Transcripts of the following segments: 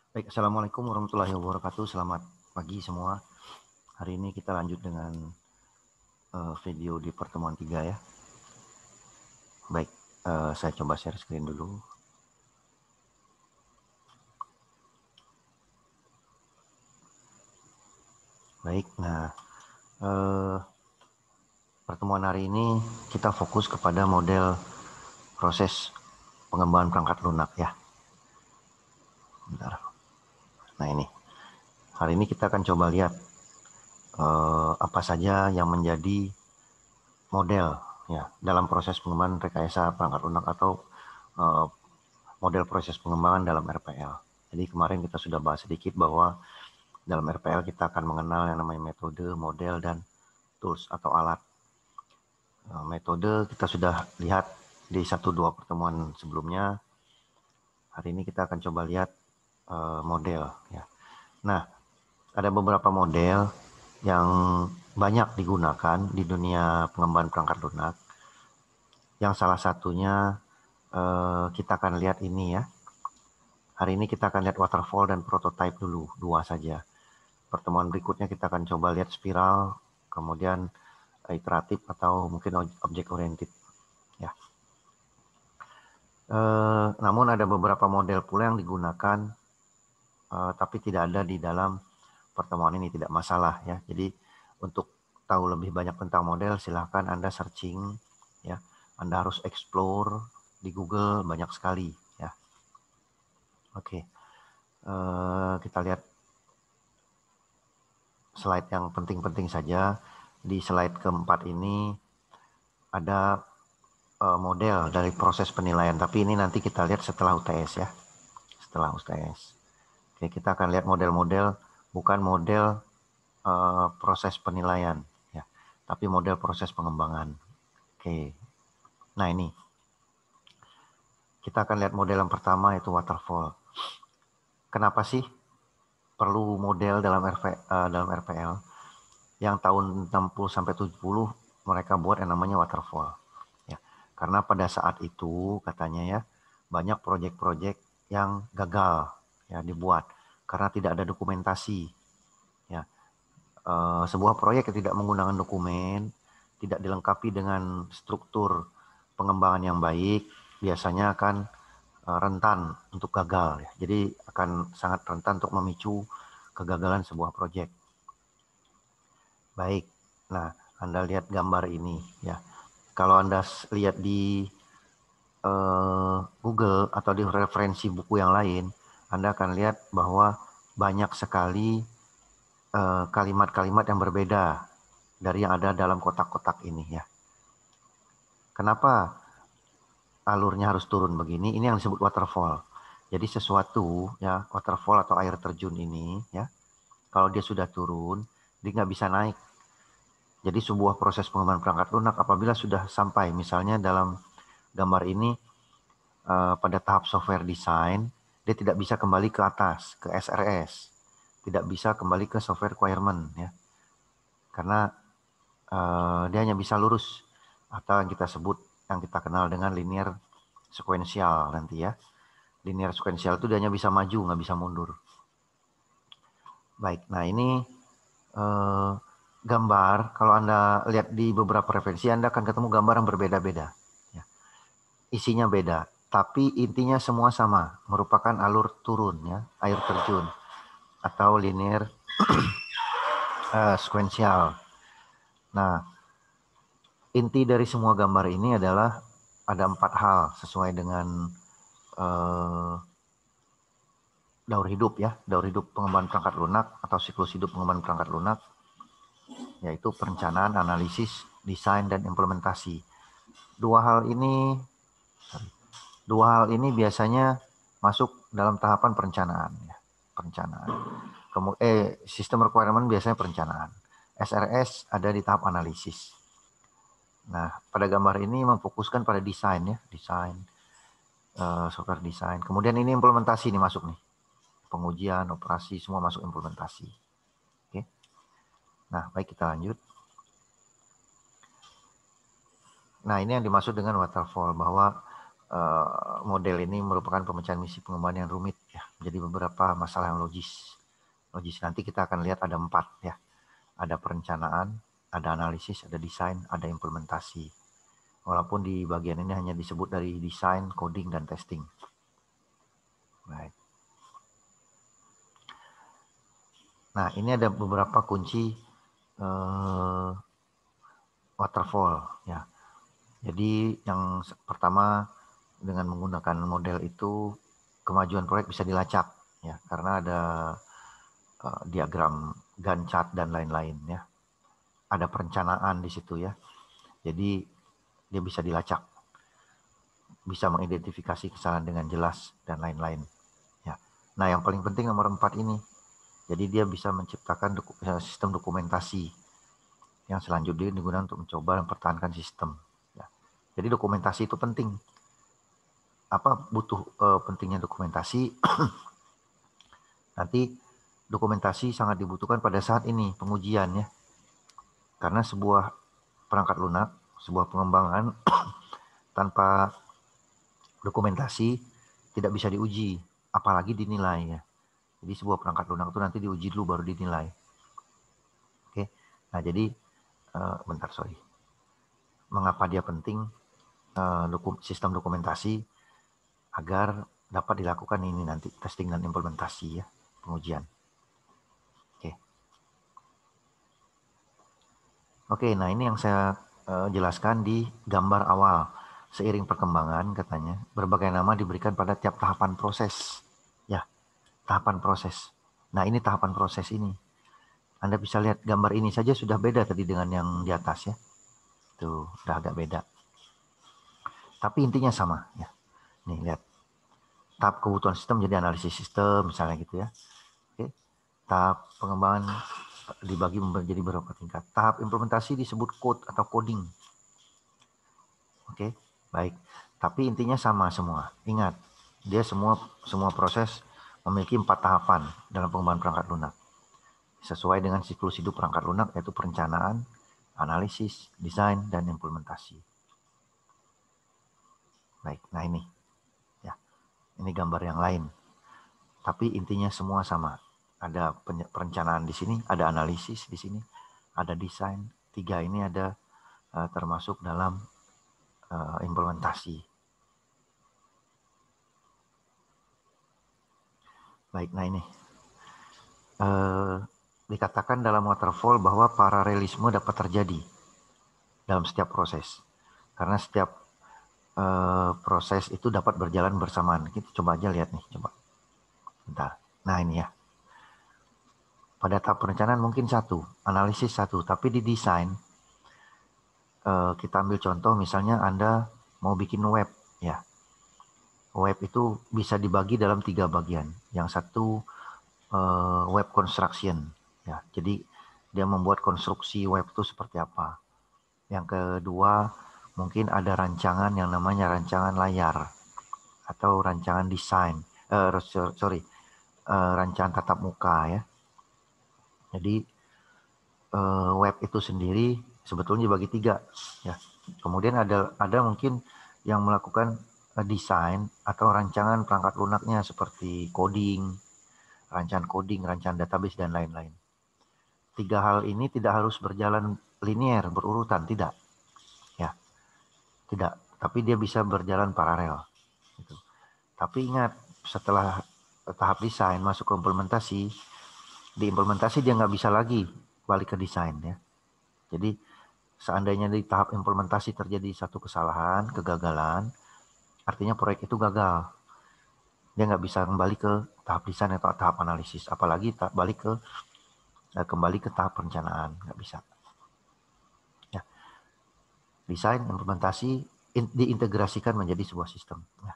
Baik, Assalamualaikum warahmatullahi wabarakatuh. Selamat pagi semua. Hari ini kita lanjut dengan video di pertemuan 3 ya. Baik, saya coba share screen dulu. Baik, nah pertemuan hari ini kita fokus kepada model proses pengembangan perangkat lunak ya. Bentar. Nah ini, hari ini kita akan coba lihat apa saja yang menjadi model ya dalam proses pengembangan rekayasa perangkat lunak atau model proses pengembangan dalam RPL. Jadi kemarin kita sudah bahas sedikit bahwa dalam RPL kita akan mengenal yang namanya metode, model, dan tools atau alat. Metode kita sudah lihat di 1-2 pertemuan sebelumnya. Hari ini kita akan coba lihat model ya. Nah, ada beberapa model yang banyak digunakan di dunia pengembangan perangkat lunak. Yang salah satunya kita akan lihat ini ya. Hari ini kita akan lihat waterfall dan prototype dulu, 2 saja. Pertemuan berikutnya kita akan coba lihat spiral, kemudian iteratif atau mungkin object oriented. Ya. Namun ada beberapa model pula yang digunakan, tapi tidak ada di dalam pertemuan ini, tidak masalah ya. Jadi untuk tahu lebih banyak tentang model, silahkan Anda searching, ya. Anda harus explore di Google banyak sekali, ya. Oke, kita lihat slide yang penting-penting saja. Di slide keempat ini ada model dari proses penilaian, tapi ini nanti kita lihat setelah UTS ya. Setelah UTS. Oke, kita akan lihat model-model, bukan model proses penilaian ya, tapi model proses pengembangan. Oke. Nah, ini. Kita akan lihat model yang pertama yaitu waterfall. Kenapa sih perlu model dalam RPL? Yang tahun 60 sampai 70 mereka buat yang namanya waterfall. Ya. Karena pada saat itu katanya ya banyak proyek-proyek yang gagal ya dibuat karena tidak ada dokumentasi. Ya. Sebuah proyek yang tidak menggunakan dokumen, tidak dilengkapi dengan struktur pengembangan yang baik, biasanya akan rentan untuk gagal. Ya. Jadi akan sangat rentan untuk memicu kegagalan sebuah proyek. Baik, nah Anda lihat gambar ini ya. Kalau Anda lihat di Google atau di referensi buku yang lain, Anda akan lihat bahwa banyak sekali kalimat-kalimat yang berbeda dari yang ada dalam kotak-kotak ini ya. Kenapa alurnya harus turun begini? Ini yang disebut waterfall. Jadi sesuatu ya waterfall atau air terjun ini ya, kalau dia sudah turun, dia nggak bisa naik. Jadi sebuah proses pengembangan perangkat lunak apabila sudah sampai misalnya dalam gambar ini pada tahap software design, dia tidak bisa kembali ke atas, ke SRS. Tidak bisa kembali ke software requirement ya. Karena dia hanya bisa lurus atau yang kita sebut, yang kita kenal dengan linear sequential nanti ya. Linear sequential itu dia hanya bisa maju, nggak bisa mundur. Baik, nah ini gambar, kalau Anda lihat di beberapa referensi, Anda akan ketemu gambar yang berbeda-beda. Ya. Isinya beda, tapi intinya semua sama, merupakan alur turun, ya, air terjun, atau linear sequential. Nah, inti dari semua gambar ini adalah ada 4 hal sesuai dengan daur hidup ya, daur hidup pengembangan perangkat lunak atau siklus hidup pengembangan perangkat lunak, yaitu perencanaan, analisis, desain, dan implementasi. Dua hal ini biasanya masuk dalam tahapan perencanaan. Ya. Perencanaan. Sistem requirement biasanya perencanaan. SRS ada di tahap analisis. Nah, pada gambar ini memfokuskan pada desain ya, desain, software desain. Kemudian ini implementasi nih masuk nih. Pengujian, operasi, semua masuk implementasi. Oke. Nah, baik kita lanjut. Nah, ini yang dimaksud dengan waterfall, bahwa model ini merupakan pemecahan misi pengembangan yang rumit ya. menjadi beberapa masalah yang logis. Nanti kita akan lihat ada 4 ya. Ada perencanaan, ada analisis, ada desain, ada implementasi. Walaupun di bagian ini hanya disebut dari desain, coding, dan testing. Baik. Nah, ini ada beberapa kunci waterfall ya. Jadi yang pertama, dengan menggunakan model itu kemajuan proyek bisa dilacak ya, karena ada diagram Gantt chart dan lain-lain ya. Ada perencanaan di situ ya. Jadi dia bisa dilacak, bisa mengidentifikasi kesalahan dengan jelas dan lain-lain ya. Nah, yang paling penting nomor 4 ini. Jadi dia bisa menciptakan sistem dokumentasi yang selanjutnya digunakan untuk mencoba mempertahankan sistem ya. Jadi dokumentasi itu penting. Apa butuh pentingnya dokumentasi? Nanti dokumentasi sangat dibutuhkan pada saat ini pengujian ya. Karena sebuah perangkat lunak, sebuah pengembangan tanpa dokumentasi tidak bisa diuji, apalagi dinilai ya. Jadi sebuah perangkat lunak itu nanti diuji dulu baru dinilai. Oke. Nah, jadi mengapa dia penting sistem dokumentasi agar dapat dilakukan ini nanti testing dan implementasi ya, pengujian. Oke, nah ini yang saya jelaskan di gambar awal. Seiring perkembangan katanya, berbagai nama diberikan pada tiap tahapan proses. Ya, tahapan proses. Nah, ini tahapan proses ini. Anda bisa lihat gambar ini saja sudah beda tadi dengan yang di atas ya. Tuh, udah agak beda. Tapi intinya sama ya. Nih, lihat. Tahap kebutuhan sistem jadi analisis sistem misalnya gitu ya. Oke. Tahap pengembangan dibagi menjadi beberapa tingkat. Tahap implementasi disebut code atau coding. Oke, baik. Tapi intinya sama semua. Ingat, dia semua proses memiliki 4 tahapan dalam pengembangan perangkat lunak. Sesuai dengan siklus hidup perangkat lunak, yaitu perencanaan, analisis, desain, dan implementasi. Baik, nah ini. Ya, ini gambar yang lain. Tapi intinya semua sama. Ada perencanaan di sini, ada analisis di sini, ada desain. 3 ini ada termasuk dalam implementasi. Baik, nah ini. Dikatakan dalam waterfall bahwa paralelisme dapat terjadi dalam setiap proses. Karena setiap proses itu dapat berjalan bersamaan. Kita coba aja lihat nih, coba. Bentar. Nah ini ya. Pada tahap perencanaan mungkin 1, analisis 1, tapi di desain kita ambil contoh misalnya Anda mau bikin web ya. Web itu bisa dibagi dalam 3 bagian. Yang satu web construction ya. Jadi dia membuat konstruksi web itu seperti apa. Yang kedua mungkin ada rancangan yang namanya rancangan layar atau rancangan desain. Rancangan tatap muka ya. Jadi web itu sendiri sebetulnya dibagi 3 ya. Kemudian ada mungkin yang melakukan desain atau rancangan perangkat lunaknya seperti coding, rancangan database dan lain-lain. 3 hal ini tidak harus berjalan linier, berurutan, tidak. Ya. Tidak, tapi dia bisa berjalan paralel. Gitu. Tapi ingat, setelah tahap desain masuk ke implementasi, di implementasi dia nggak bisa lagi balik ke desain ya. Jadi seandainya di tahap implementasi terjadi satu kesalahan, kegagalan, artinya proyek itu gagal. Dia nggak bisa kembali ke tahap desain atau tahap analisis, apalagi kembali ke tahap perencanaan, nggak bisa. Ya. Desain, implementasi, diintegrasikan menjadi sebuah sistem. Ya.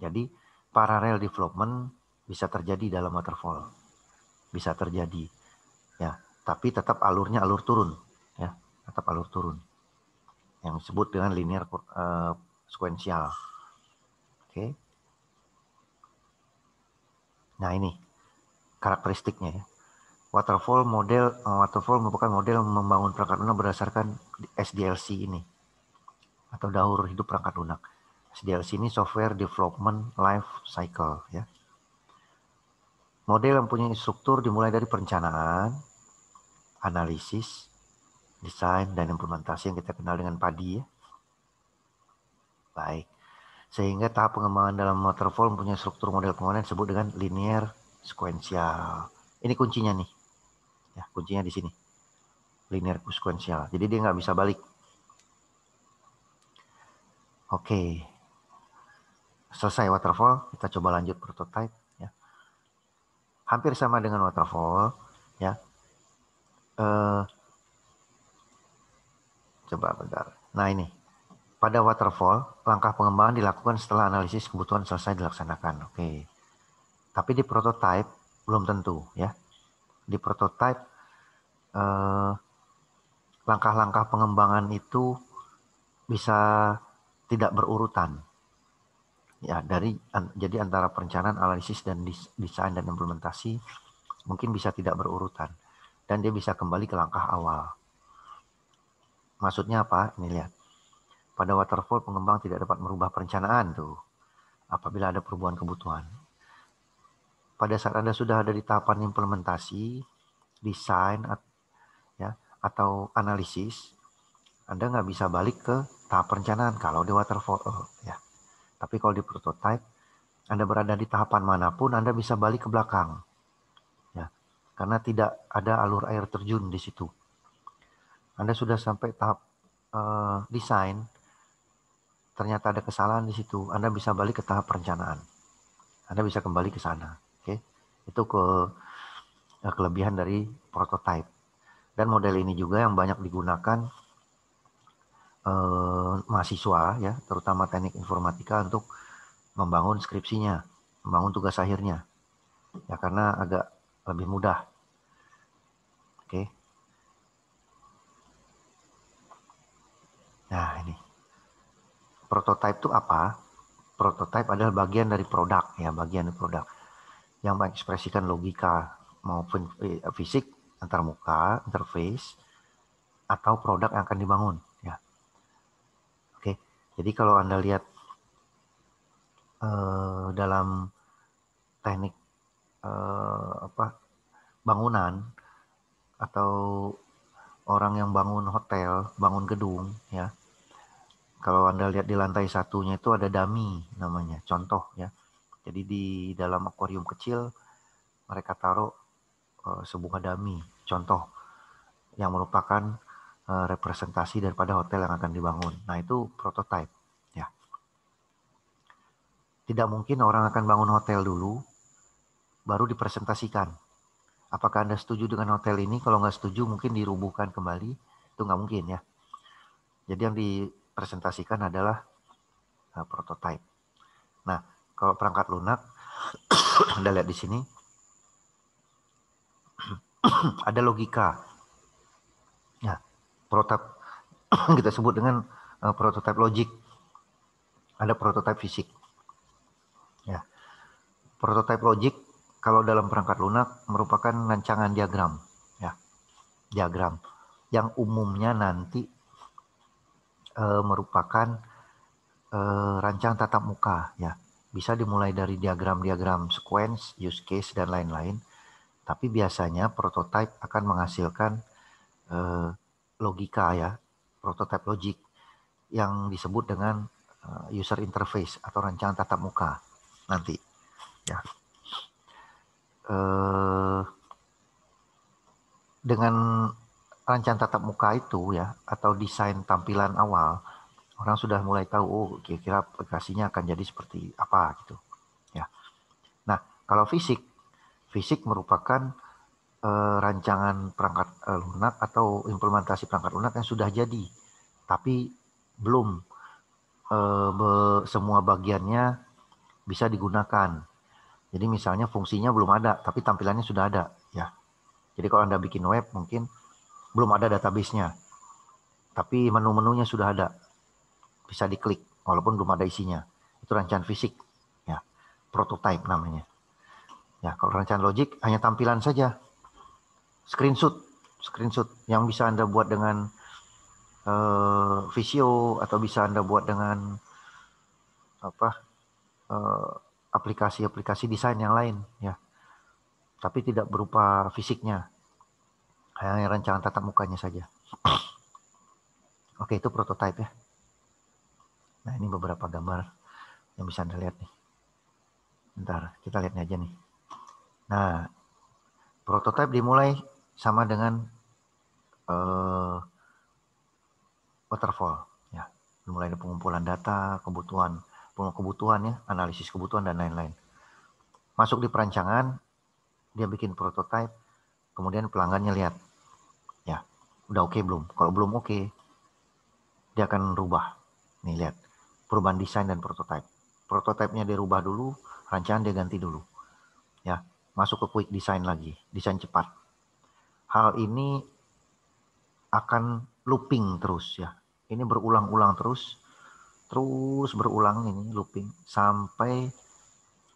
Jadi parallel development bisa terjadi dalam waterfall, bisa terjadi, ya. Tapi tetap alurnya alur turun, ya, tetap alur turun, yang disebut dengan linear sequential. Oke. Nah ini karakteristiknya ya. Waterfall merupakan model membangun perangkat lunak berdasarkan SDLC ini atau daur hidup perangkat lunak. SDLC ini Software Development Life Cycle ya. Model yang punya struktur dimulai dari perencanaan, analisis, desain, dan implementasi yang kita kenal dengan PADI ya. Baik. Sehingga tahap pengembangan dalam waterfall mempunyai struktur model pengembangan disebut dengan linear sequential. Ini kuncinya nih. Ya, kuncinya di sini. Linear sequential. Jadi dia nggak bisa balik. Oke. Selesai waterfall, kita coba lanjut prototype ya. Hampir sama dengan waterfall ya. Coba bentar. Nah ini. Pada waterfall, langkah pengembangan dilakukan setelah analisis kebutuhan selesai dilaksanakan. Oke. Tapi di prototype belum tentu ya. Di prototype langkah-langkah pengembangan itu bisa tidak berurutan. Ya, jadi antara perencanaan, analisis dan desain dan implementasi mungkin bisa tidak berurutan dan dia bisa kembali ke langkah awal. Maksudnya apa? Ini lihat. Pada waterfall pengembang tidak dapat merubah perencanaan tuh apabila ada perubahan kebutuhan. Pada saat Anda sudah ada di tahapan implementasi, desain ya atau analisis, Anda nggak bisa balik ke tahap perencanaan kalau di waterfall ya. Tapi kalau di prototype, Anda berada di tahapan manapun, Anda bisa balik ke belakang. Ya, karena tidak ada alur air terjun di situ. Anda sudah sampai tahap desain, ternyata ada kesalahan di situ, Anda bisa balik ke tahap perencanaan. Anda bisa kembali ke sana. Oke, itu kelebihan dari prototype. Dan model ini juga yang banyak digunakan mahasiswa ya, terutama teknik informatika untuk membangun skripsinya, membangun tugas akhirnya. Ya karena agak lebih mudah. Oke. Nah, ini. Prototype itu apa? Prototype adalah bagian dari produk ya, bagian dari produk yang mengekspresikan logika maupun fisik antar muka, interface atau produk yang akan dibangun ya. Oke. Jadi kalau Anda lihat dalam teknik bangunan atau orang yang bangun hotel, bangun gedung ya. Kalau Anda lihat di lantai satunya itu ada dummy namanya, contoh ya. Jadi di dalam akuarium kecil mereka taruh sebuah dummy, contoh yang merupakan representasi daripada hotel yang akan dibangun. Nah itu prototype ya. Tidak mungkin orang akan bangun hotel dulu, baru dipresentasikan. Apakah Anda setuju dengan hotel ini? Kalau nggak setuju mungkin dirubuhkan kembali. Itu nggak mungkin ya. Jadi yang dipresentasikan adalah prototype. Nah, kalau perangkat lunak, Anda lihat di sini, ada logika. Ya, prototype kita sebut dengan prototype logik. Ada prototype fisik. Ya, prototype logik kalau dalam perangkat lunak merupakan rancangan diagram. Ya, diagram yang umumnya nanti merupakan rancangan tatap muka. Ya, bisa dimulai dari diagram-diagram sequence, use case dan lain-lain. Tapi biasanya prototype akan menghasilkan logika ya, prototype logik yang disebut dengan user interface atau rancangan tatap muka nanti. Ya, dengan rancangan tatap muka itu ya atau desain tampilan awal, orang sudah mulai tahu oh kira-kira aplikasinya akan jadi seperti apa gitu. Ya. Nah, kalau fisik merupakan rancangan perangkat lunak atau implementasi perangkat lunak yang sudah jadi, tapi belum semua bagiannya bisa digunakan. Jadi misalnya fungsinya belum ada, tapi tampilannya sudah ada. Ya. Jadi kalau Anda bikin web mungkin belum ada database-nya, tapi menu-menunya sudah ada, bisa diklik walaupun belum ada isinya. Itu rancangan fisik, ya, prototype namanya. Ya, kalau rancangan logik hanya tampilan saja, screenshot yang bisa Anda buat dengan Visio atau bisa Anda buat dengan aplikasi-aplikasi desain yang lain, ya. tapi tidak berupa fisiknya, hanya rancangan tatap mukanya saja. Oke, itu prototipe ya. Nah, ini beberapa gambar yang bisa Anda lihat nih. Bentar, kita lihatnya aja nih. Nah, prototipe dimulai sama dengan waterfall. Ya, dimulai dari pengumpulan data, kebutuhan ya, analisis kebutuhan dan lain-lain. Masuk di perancangan, dia bikin prototipe, kemudian pelanggannya lihat, ya, udah oke belum? Kalau belum oke, dia akan rubah. Nih lihat, perubahan desain dan prototipe. Prototipenya dia rubah dulu, rancangan dia ganti dulu. Ya, masuk ke quick design lagi, desain cepat. Hal ini akan looping terus ya. Ini berulang-ulang terus berulang ini looping sampai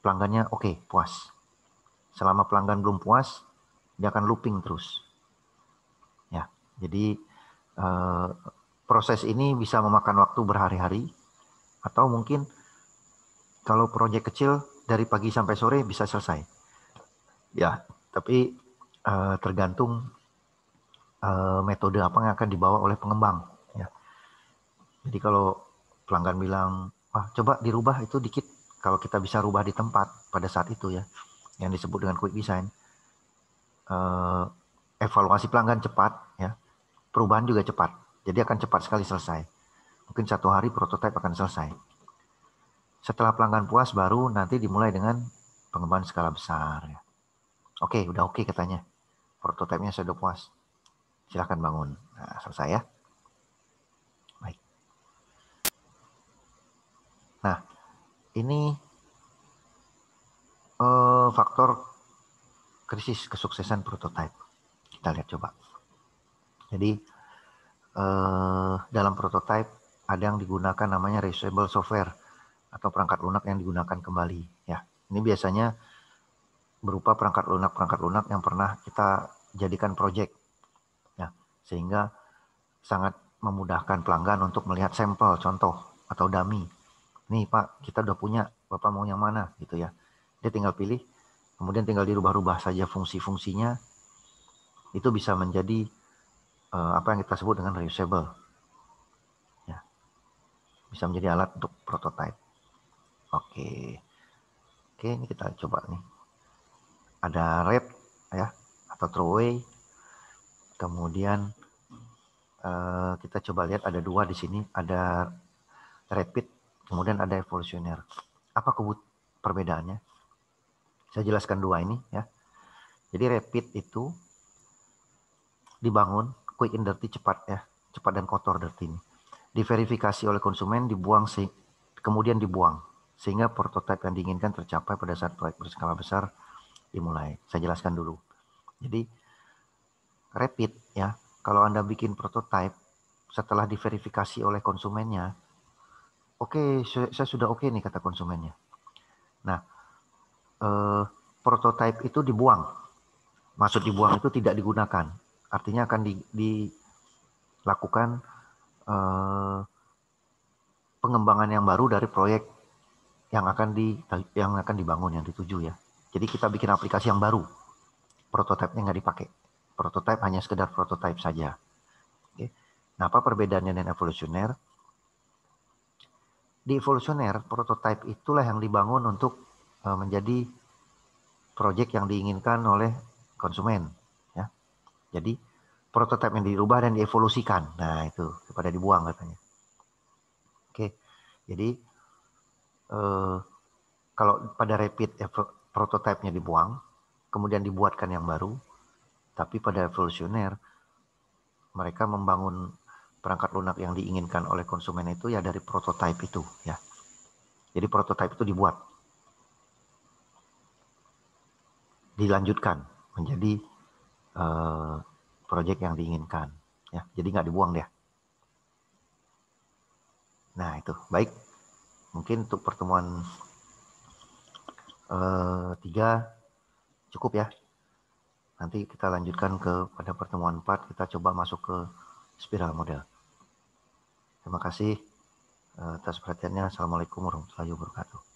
pelanggannya oke, puas. Selama pelanggan belum puas, dia akan looping terus. Ya, jadi proses ini bisa memakan waktu berhari-hari atau mungkin kalau proyek kecil dari pagi sampai sore bisa selesai. Ya, tapi tergantung metode apa yang akan dibawa oleh pengembang. Ya. Jadi kalau pelanggan bilang, wah coba dirubah itu dikit, kalau kita bisa rubah di tempat pada saat itu ya, yang disebut dengan quick design, evaluasi pelanggan cepat, ya, perubahan juga cepat. Jadi akan cepat sekali selesai. Mungkin 1 hari prototipe akan selesai. Setelah pelanggan puas, baru nanti dimulai dengan pengembangan skala besar. Ya. Oke, udah oke katanya. Prototipenya sudah puas. Silahkan bangun. Nah, selesai ya. Baik. Nah, ini faktor krisis kesuksesan prototipe. Kita lihat coba. Jadi, dalam prototipe ada yang digunakan namanya reusable software atau perangkat lunak yang digunakan kembali. Ya, ini biasanya berupa perangkat lunak yang pernah kita jadikan project. Ya, sehingga sangat memudahkan pelanggan untuk melihat sampel, contoh, atau dummy. Nih Pak, kita udah punya, Bapak mau yang mana gitu ya. Dia tinggal pilih, kemudian tinggal dirubah-rubah saja fungsi-fungsinya. Itu bisa menjadi apa yang kita sebut dengan reusable. Ya, bisa menjadi alat untuk prototype. Oke, ini kita coba nih. Ada red ya, atau throwaway. Kemudian kita coba lihat ada 2 di sini, ada rapid, kemudian ada evolusioner. Apa perbedaannya? Saya jelaskan 2 ini ya. Jadi rapid itu dibangun quick and dirty, cepat ya, cepat dan kotor dirty ini. Diverifikasi oleh konsumen, kemudian dibuang sehingga prototipe yang diinginkan tercapai pada saat proyek berskala besar dimulai. Saya jelaskan dulu. Jadi rapid ya, kalau Anda bikin prototipe setelah diverifikasi oleh konsumennya, oke, saya sudah oke nih kata konsumennya. Nah, prototipe itu dibuang. Maksud dibuang itu tidak digunakan. Artinya akan dilakukan pengembangan yang baru dari proyek yang akan dibangun, yang dituju ya. Jadi kita bikin aplikasi yang baru. Prototipenya nggak dipakai. Prototipe hanya sekedar prototipe saja. Oke. Nah, apa perbedaannya dengan evolusioner? Di evolusioner, prototipe itulah yang dibangun untuk menjadi proyek yang diinginkan oleh konsumen. Ya. Jadi prototipe yang dirubah dan dievolusikan. Nah itu daripada dibuang katanya. Oke, jadi kalau pada rapid prototipenya dibuang, kemudian dibuatkan yang baru. Tapi pada evolusioner mereka membangun perangkat lunak yang diinginkan oleh konsumen itu ya dari prototipe itu ya. Jadi prototipe itu dibuat, dilanjutkan menjadi proyek yang diinginkan ya. Jadi nggak dibuang deh. Nah itu baik, mungkin untuk pertemuan 3 cukup ya. Nanti kita lanjutkan pada pertemuan 4, kita coba masuk ke spiral model. Terima kasih atas perhatiannya. Assalamualaikum warahmatullahi wabarakatuh.